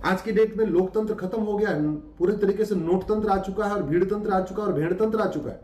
आज की डेट में लोकतंत्र खत्म हो गया, पूरे तरीके से नोटतंत्र आ चुका है और भीड़तंत्र आ चुका है और भेड़तंत्र आ चुका है।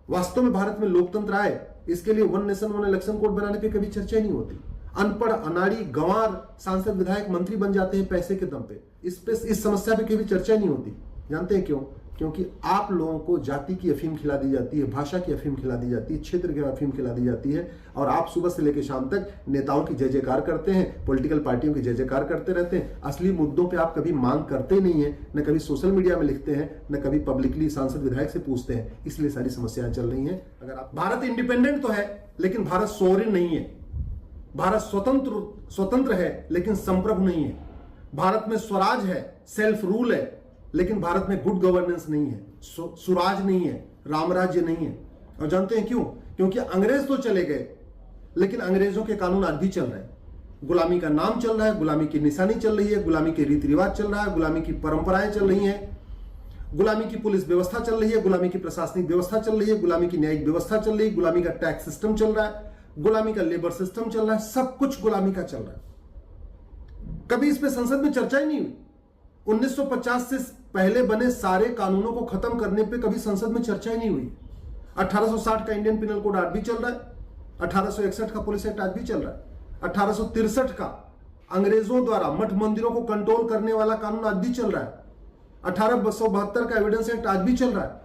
वास्तव में भारत में लोकतंत्र आए, इसके लिए one nation one election code बनाने पे कभी चर्चा ही नहीं होती। अनपढ़, अनाड़ी, गंवार सांसद, विधायक, मंत्री बन जाते हैं पैसे के दम पे। इस समस्या पे कभी चर्चा नहीं होती। जानते हैं क्यों? क्योंकि आप लोगों को जाति की अफीम खिला दी जाती है, भाषा की अफीम खिला दी जाती है, क्षेत्र की अफीम खिला दी जाती है, और आप सुबह से लेकर शाम तक नेताओं की जय जयकार करते हैं, पॉलिटिकल पार्टियों की जय जयकार करते रहते हैं। असली मुद्दों पे आप कभी मांग करते नहीं है, न कभी सोशल मीडिया में लिखते हैं, न कभी पब्लिकली सांसद विधायक से पूछते हैं। इसलिए सारी समस्याएं चल रही हैं। अगर आप, भारत इंडिपेंडेंट तो है लेकिन भारत सोवरेन नहीं है। भारत स्वतंत्र है लेकिन संप्रभु नहीं है। भारत में स्वराज है, सेल्फ रूल है, लेकिन भारत में गुड गवर्नेंस नहीं है, सुराज नहीं है, रामराज्य नहीं है। और जानते हैं क्यों? क्योंकि अंग्रेज तो चले गए लेकिन अंग्रेजों के कानून आज भी चल रहे हैं। गुलामी का नाम चल रहा है, गुलामी की निशानी चल रही है, गुलामी के रीति रिवाज चल रहा है, गुलामी की परंपराएं चल रही हैं, गुलामी की पुलिस व्यवस्था चल रही है, गुलामी की प्रशासनिक व्यवस्था चल रही है, गुलामी की न्यायिक व्यवस्था चल रही है, गुलामी का टैक्स सिस्टम चल रहा है, गुलामी का लेबर सिस्टम चल रहा है, सब कुछ गुलामी का चल रहा है। कभी इस पे संसद में चर्चा ही नहीं हुई। 1950 से पहले बने सारे कानूनों को खत्म करने पे कभी संसद में चर्चा ही नहीं हुई। 1860 का इंडियन पिनल कोड आज भी चल रहा है, 1861 का पुलिस एक्ट आज भी चल रहा है, 1863 का अंग्रेजों द्वारा मठ मंदिरों को कंट्रोल करने वाला कानून आज भी चल रहा है, 1872 का एविडेंस एक्ट आज भी चल रहा है।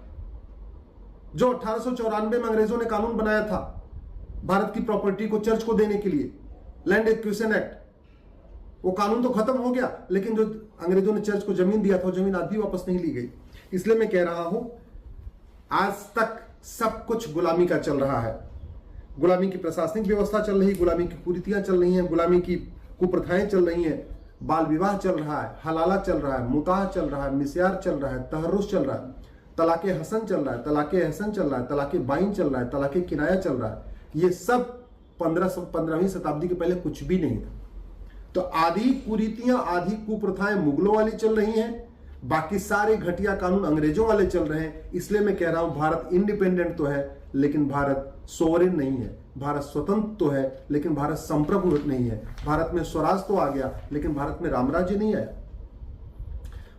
जो 1894 में अंग्रेजों ने कानून बनाया था भारत की प्रॉपर्टी को चर्च को देने के लिए, लैंड एक्विजिशन एक्ट, वो कानून तो खत्म हो गया, लेकिन जो अंग्रेजों ने चर्च को जमीन दिया था वो जमीन आज भी वापस नहीं ली गई। इसलिए मैं कह रहा हूं, आज तक सब कुछ गुलामी का चल रहा है। गुलामी की प्रशासनिक व्यवस्था चल रही है, गुलामी की कुरीतियां चल रही हैं, गुलामी की कुप्रथाएं चल रही हैं, बाल विवाह चल रहा है, हलाला चल रहा है, मुताह चल रहा है, मिस्यार चल रहा है, तहर्रुस चल रहा है, तलाके हसन चल रहा है, तलाके एहसन चल रहा है, तलाके बाइन चल रहा है, तलाके किराया चल रहा है। ये सब 15वीं शताब्दी के पहले कुछ भी नहीं था। तो आधी कुरीतियां, आधी कुप्रथाएं मुगलों वाली चल रही हैं, बाकी सारे घटिया कानून अंग्रेजों वाले चल रहे हैं। इसलिए मैं कह रहा हूं, भारत इंडिपेंडेंट तो है लेकिन भारत सोवरेन नहीं है। भारत स्वतंत्र तो है लेकिन भारत संप्रभु नहीं है। भारत में स्वराज तो आ गया लेकिन भारत में रामराज्य नहीं आया।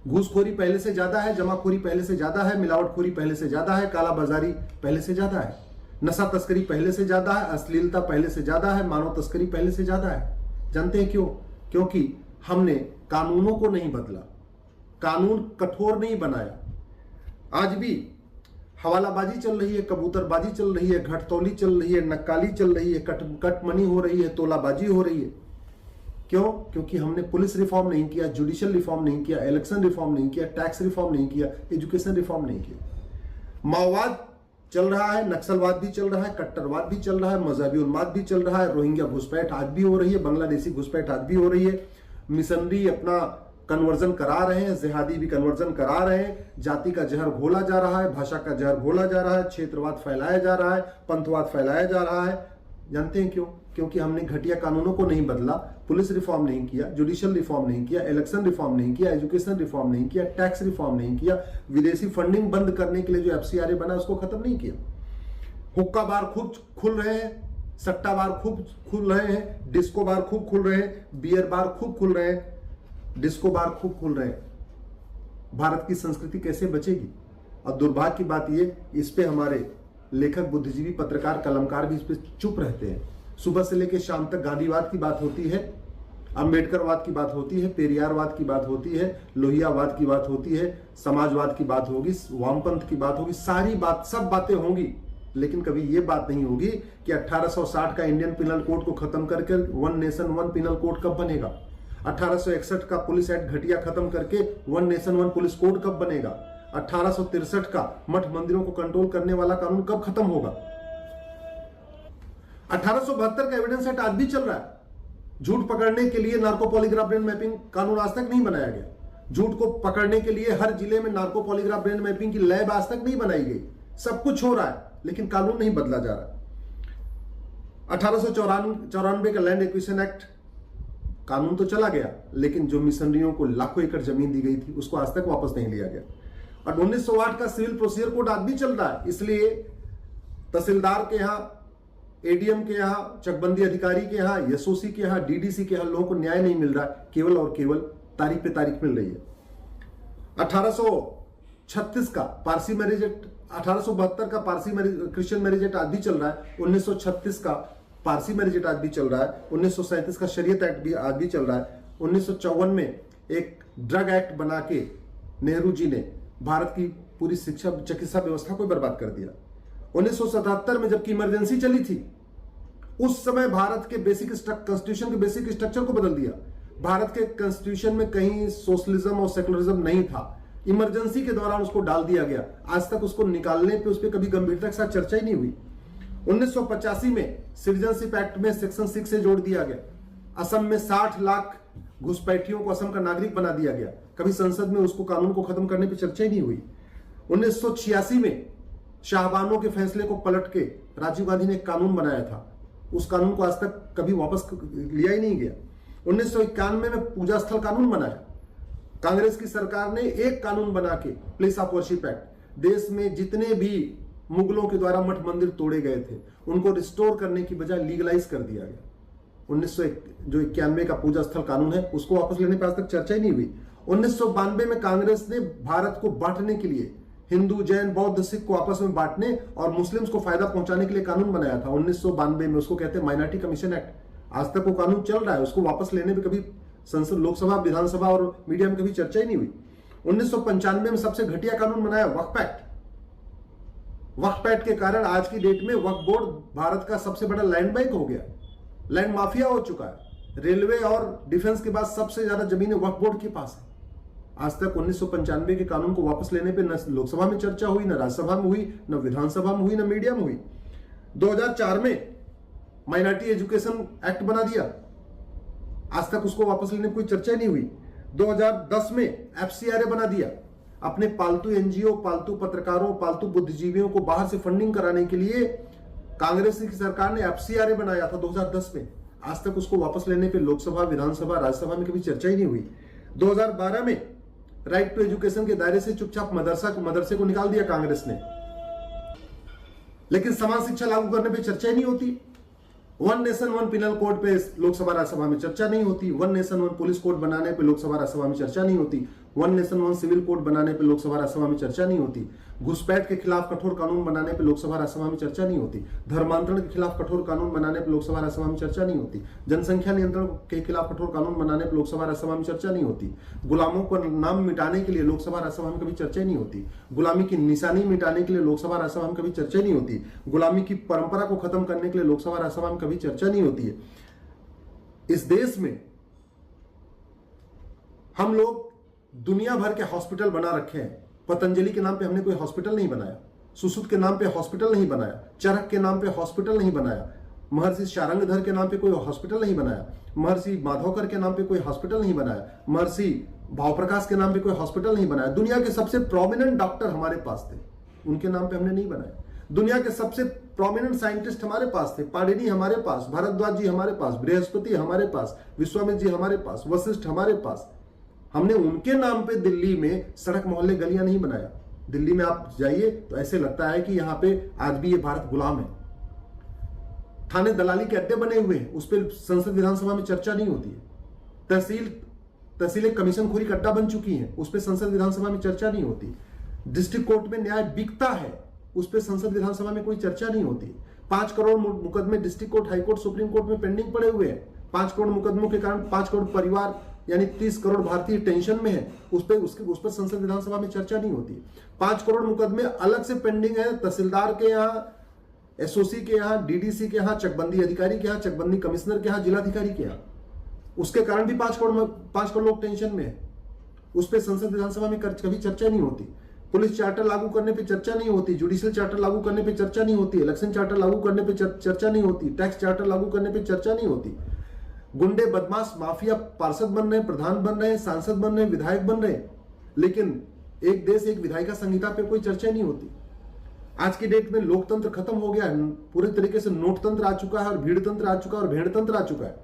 घूसखोरी पहले से ज्यादा है, जमाखोरी पहले से ज्यादा है, मिलावटखोरी पहले से ज्यादा है, कालाबाजारी पहले से ज्यादा है, नशा तस्करी पहले से ज्यादा है, अश्लीलता पहले से ज्यादा है, मानव तस्करी पहले से ज्यादा है। जानते हैं क्यों? क्योंकि हमने कानूनों को नहीं बदला, कानून कठोर नहीं बनाया। आज भी हवालाबाजी चल रही है, कबूतरबाजी चल रही है, घटतौली चल रही है, नक्काली चल रही है, कटमनी हो रही है, तोलाबाजी हो रही है। क्यों? क्योंकि हमने पुलिस रिफॉर्म नहीं किया, जुडिशियल रिफॉर्म नहीं किया, इलेक्शन रिफॉर्म नहीं किया, टैक्स रिफॉर्म नहीं किया, एजुकेशन रिफॉर्म नहीं किया। माओवाद चल रहा है, नक्सलवाद भी चल रहा है, कट्टरवाद भी चल रहा है, मजहबी उन्माद भी चल रहा है, रोहिंग्या घुसपैठ आज भी हो रही है, बांग्लादेशी घुसपैठ आज भी हो रही है, मिशनरी अपना कन्वर्जन करा रहे हैं, जिहादी भी कन्वर्जन करा रहे हैं, जाति का जहर घोला जा रहा है, भाषा का जहर घोला जा रहा है, क्षेत्रवाद फैलाया जा रहा है, पंथवाद फैलाया जा रहा है। जानते हैं क्यों? क्योंकि हमने घटिया कानूनों को नहीं बदला, पुलिस रिफॉर्म नहीं किया, जुडिशियल रिफॉर्म नहीं किया, इलेक्शन रिफॉर्म नहीं किया, एजुकेशन रिफॉर्म नहीं किया, टैक्स रिफॉर्म नहीं किया, विदेशी फंडिंग बंद करने के लिए जो FCRA बना उसको खत्म नहीं किया। हुक्का बार खूब खुल रहे हैं, सट्टा बार खूब खुल रहे हैं, डिस्को बार खूब खुल रहे हैं, बियर बार खूब खुल रहे हैं, डिस्को बार खूब खुल रहे हैं। भारत की संस्कृति कैसे बचेगी? और दुर्भाग्य की बात ये, इस पे हमारे लेखक, बुद्धिजीवी, पत्रकार, कलमकार भी इस पे चुप रहते हैं। सुबह से लेकर शाम तक गांधीवाद की बात होती है, अंबेडकरवाद की बात होती है, पेरियारवाद की बात होती है, लोहियावाद की बात होती है, समाजवाद की बात होगी, वामपंथ की बात होगी, सारी बात, सब बातें होंगी, लेकिन कभी ये बात नहीं होगी कि 1860 का इंडियन पिनल कोड को खत्म करके one nation one penal code कब बनेगा, 1861 का पुलिस एक्ट घटिया खत्म करके one nation one police code कब बनेगा, 1863 का मठ मंदिरों को कंट्रोल करने वाला कानून कब खत्म होगा। 1872 का एविडेंस एक्ट आज भी चल रहा है। झूठ पकड़ने के लिए नार्को पॉलीग्राफ ब्रेन मैपिंग कानून आज तक नहीं बनाया गया। झूठ को पकड़ने के लिए हर जिले में नार्को पॉलीग्राफ ब्रेन मैपिंग की लैब आज तक नहीं बनाई गई। सब कुछ हो रहा है लेकिन कानून नहीं बदला जा रहा। 1894 का लैंड एक्विजिशन एक्ट कानून तो चला गया, लेकिन जो मिशनरियों को लाखों एकड़ जमीन दी गई थी उसको आज तक वापस नहीं लिया गया। और 1908 का सिविल प्रोसीजर कोड आज भी चल रहा है। इसलिए तहसीलदार के यहाँ, ADM के यहाँ, चकबंदी अधिकारी के यहाँ, SOC के यहाँ, DDC के यहाँ लोगों को न्याय नहीं मिल रहा है, केवल और केवल तारीख पे तारीख मिल रही है। 1836 का पारसी मैरिज एक्ट, 1872 का पारसी क्रिश्चियन मैरिज एक्ट आज भी चल रहा है, 1936 का पारसी मैरिज एक्ट आज भी चल रहा है, 1937 का शरीयत एक्ट भी आज भी चल रहा है। 1954 में एक ड्रग एक्ट बना के नेहरू जी ने भारत की पूरी शिक्षा चिकित्सा व्यवस्था को बर्बाद कर दिया। 1977 में जबकि इमरजेंसी चली थी, उस समय भारत के कॉन्स्टिट्यूशन के बेसिक स्ट्रक्चर को बदल दिया। भारत के कॉन्स्टिट्यूशन में कहीं सोशलिज्म और सेकुलरिज्म नहीं था, इमरजेंसी के दौरान उसको डाल दिया गया। आज तक उसको निकालने पे उस पर कभी गंभीरता के साथ चर्चा ही नहीं हुई। 1985 में सिटीजनशिप एक्ट में सेक्शन 6 से जोड़ दिया गया। असम में 60 लाख घुसपैठियों को असम का नागरिक बना दिया गया, कभी संसद में उसको कानून को खत्म करने पर चर्चा ही नहीं हुई। 1986 में शाहबानों के फैसले को पलट के राजीव गांधी ने एक कानून बनाया था, उस कानून को आज तक कभी वापस लिया ही नहीं गया। 1991 में पूजा स्थल कानून बनाया, कांग्रेस की सरकार ने एक कानून बना के प्लेस ऑफ वर्शिप एक्ट, देश में जितने भी मुगलों के द्वारा मठ मंदिर तोड़े गए थे उनको रिस्टोर करने की बजाय लीगलाइज कर दिया गया। 1991 का पूजा स्थल कानून है, उसको वापस लेने पर आज तक चर्चा ही नहीं हुई। 1992 में कांग्रेस ने भारत को बांटने के लिए हिंदू, जैन, बौद्ध, सिख को आपस में बांटने और मुस्लिम्स को फायदा पहुंचाने के लिए कानून बनाया था 1992 में, उसको कहते हैं माइनॉरिटी कमीशन एक्ट। आज तक वो कानून चल रहा है, उसको वापस लेने में कभी संसद, लोकसभा, विधानसभा और मीडिया में कभी चर्चा ही नहीं हुई। 1995 में सबसे घटिया कानून बनाया वक्फ एक्ट। वक्फ एक्ट के कारण आज की डेट में वक्फ बोर्ड भारत का सबसे बड़ा लैंड बैंक हो गया, लैंड माफिया हो चुका है। रेलवे और डिफेंस के बाद सबसे ज्यादा जमीनें वक्फ बोर्ड के पास है। आज तक 1995 के कानून को वापस लेने पे न लोकसभा में चर्चा हुई, न राज्यसभा में हुई, न विधानसभा में हुई, न मीडिया में हुई। 2004 में माइनॉरिटी एजुकेशन एक्ट बना दिया, आज तक उसको वापस लेने कोई चर्चा नहीं हुई। 2010 में एफसीआरए बना दिया, अपने पालतू एनजीओ, पालतू पत्रकारों, पालतू बुद्धिजीवियों को बाहर से फंडिंग कराने के लिए कांग्रेस की सरकार ने एफसीआरए बनाया था 2010 में। आज तक उसको वापस लेने पे लोकसभा, विधानसभा, राज्यसभा में कभी चर्चा ही नहीं हुई। 2012 में राइट टू एजुकेशन के दायरे से चुपचाप मदरसे को निकाल दिया कांग्रेस ने, लेकिन समान शिक्षा लागू करने पे चर्चा ही नहीं होती। One nation one penal code पे लोकसभा राज्यसभा में चर्चा नहीं होती। One nation one police code बनाने पे लोकसभा राज्यसभा में चर्चा नहीं होती। One nation one civil code बनाने पे लोकसभा राज्यसभा में चर्चा नहीं होती। घुसपैठ के खिलाफ कठोर कानून बनाने पे लोकसभा राज्यसभा में चर्चा नहीं होती। धर्मांतरण के खिलाफ कठोर कानून बनाने पे लोकसभा राज्यसभा में चर्चा नहीं होती। जनसंख्या नियंत्रण के खिलाफ कठोर कानून बनाने पे लोकसभा राज्यसभा में चर्चा नहीं होती। गुलामों को नाम मिटाने के लिए लोकसभा राज्यसभा में कभी चर्चा नहीं होती। गुलामी की निशानी मिटाने के लिए लोकसभा राज्यसभा में कभी चर्चा नहीं होती। गुलामी की परंपरा को खत्म करने के लिए लोकसभा राज्यसभा में कभी चर्चा नहीं होती है। इस देश में हम लोग दुनिया भर के हॉस्पिटल बना रखे हैं। पतंजलि के नाम पे हमने कोई हॉस्पिटल नहीं बनाया, सुश्रुत के नाम पे हॉस्पिटल नहीं बनाया, चरक के नाम पे हॉस्पिटल नहीं बनाया, महर्षि शारंगधर के नाम पे कोई हॉस्पिटल नहीं बनाया, महर्षि माधवकर के नाम पे कोई हॉस्पिटल नहीं बनाया, महर्षि भावप्रकाश के नाम पे कोई हॉस्पिटल नहीं बनाया। दुनिया के सबसे प्रोमिनेंट डॉक्टर हमारे पास थे, उनके नाम पे हमने नहीं बनाया। दुनिया के सबसे प्रोमिनेंट साइंटिस्ट हमारे पास थे, पाणिनि हमारे पास, भारद्वाज जी हमारे पास, बृहस्पति हमारे पास, विश्वामित्र जी हमारे पास, वशिष्ठ हमारे पास। हमने उनके नाम पे दिल्ली में सड़क, मोहल्ले, गलियां नहीं बनाया। दिल्ली में आप जाइए तो ऐसे लगता है कि यहां पे आज भी ये भारत गुलाम है। थाने दलाली के अड्डे बने हुए हैं, उस पर संसद, विधानसभा में चर्चा नहीं होती है। तहसीलें कमीशन खोरी का अड्डा बन चुकी हैं, उस पर संसद, विधानसभा में चर्चा नहीं होती। डिस्ट्रिक्ट कोर्ट में न्याय बिकता है, उस पर संसद, विधानसभा में कोई चर्चा नहीं होती। 5 करोड़ मुकदमे district court, high court, supreme court में पेंडिंग पड़े हुए हैं। 5 करोड़ मुकदमों के कारण 5 करोड़ परिवार यानी 30 करोड़ भारतीय टेंशन में है, उस पर संसद, विधानसभा में चर्चा नहीं होती। 5 करोड़ मुकदमे अलग से पेंडिंग है, तहसीलदार के यहाँ, एसओसी के यहाँ, डीडीसी के यहाँ, चकबंदी अधिकारी के यहाँ, चकबंदी कमिश्नर के यहाँ, जिलाधिकारी के यहाँ। उसके कारण भी 5 करोड़ लोग टेंशन में है, उस पर संसद, विधानसभा में कभी चर्चा नहीं होती। पुलिस चार्टर लागू करने पे चर्चा नहीं होती, जुडिशियल चार्टर लागू करने पे चर्चा नहीं होती, इलेक्शन चार्टर लागू करने पे चर्चा नहीं होती, टैक्स चार्टर लागू करने पे चर्चा नहीं होती। गुंडे, बदमाश, माफिया पार्षद बन रहे हैं, प्रधान बन रहे हैं, सांसद बन रहे हैं, विधायक बन रहे हैं, लेकिन एक देश एक विधायिका संहिता पे कोई चर्चा नहीं होती। आज की डेट में लोकतंत्र खत्म हो गया है, पूरे तरीके से नोटतंत्र आ चुका है और भीड़तंत्र आ चुका है और भेड़तंत्र आ चुका है।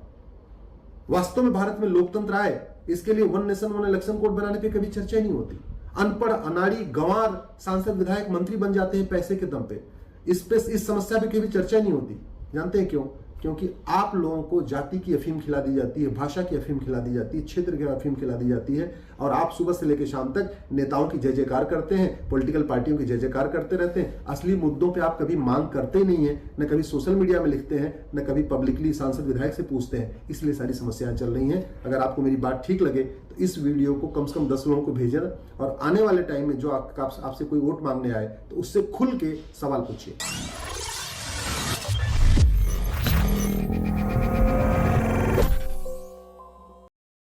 वास्तव में भारत में लोकतंत्र आए, इसके लिए one nation one election code बनाने पे कभी चर्चा ही नहीं होती। अनपढ़, अनाड़ी, गंवार सांसद, विधायक, मंत्री बन जाते हैं पैसे के दम पे। इस समस्या पे कभी चर्चा नहीं होती। जानते हैं क्यों? क्योंकि आप लोगों को जाति की अफीम खिला दी जाती है, भाषा की अफीम खिला दी जाती है, क्षेत्र की अफीम खिला दी जाती है, और आप सुबह से लेकर शाम तक नेताओं की जय जयकार करते हैं, पॉलिटिकल पार्टियों की जय जयकार करते रहते हैं। असली मुद्दों पे आप कभी मांग करते नहीं है, न कभी सोशल मीडिया में लिखते हैं, न कभी पब्लिकली सांसद विधायक से पूछते हैं। इसलिए सारी समस्याएं चल रही हैं। अगर आपको मेरी बात ठीक लगे तो इस वीडियो को कम से कम 10 लोगों को भेजें, और आने वाले टाइम में जो आपसे कोई वोट मांगने आए तो उससे खुल के सवाल पूछिए।